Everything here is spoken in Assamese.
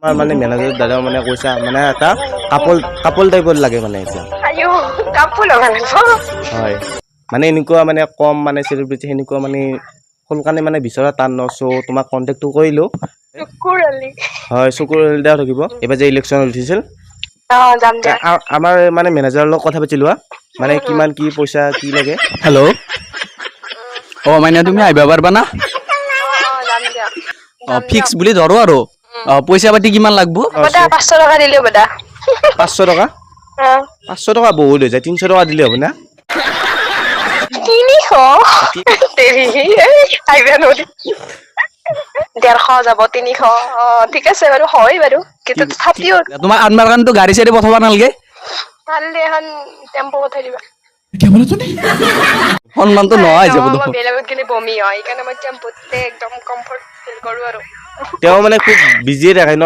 আমাৰ মানে মেনেজাৰ দাদাও মানে কৈছা মানে এটা কাপল টাইপৰ লাগে মানে এতিয়া আইও কাপোৰ লগা লাগিব হয় মানে এনেকুৱা মানে কম মানে চেলিব্ৰিটি সেনেকুৱা মানে সোনকালে মানে বিচৰা টান ন চ' তোমাক কণ্টেক্টটো কৰিলোঁ কুকুৰলি হয় চকুৰ দিয়া থাকিব এইবাৰ যে ইলেকশ্যন উঠিছিল যাম দিয়া আমাৰ মানে মেনেজাৰৰ লগত কথা পাতি লোৱা মানে কিমান কি পইচা কি লাগে হেল্ল' মাইনা তুমি আহিবা পাৰবা না যাম দিয়া ফিক্স বুলি ধৰো আৰু পইচা পাতি কিমান লাগব বদা 500 টকা দিলেও বদা 500 টকা 500 টকা বহুত হৈ যায় 300 টকা দিলে হ'ব না 300 তেৰি আহিবা নদী 150 যাব 300 ঠিক আছে বাৰু হয় বাৰু কিন্তু তথাপিও তোমাক আনবাৰ কাৰণটো গাড়ী চাড়ী পঠাব নালাগে কালি এখন টেম্পো পঠাই দিবা সন্মানটো নোহোৱা হৈ যাব মই দেখোন বেলেগত গেলে বমি হয় সেইকাৰণে মই টেম্পোতে একদম কমফৰ্ট ফিল কৰো আৰু তেওঁ মানে খুব বিজিয়ে থাকে ন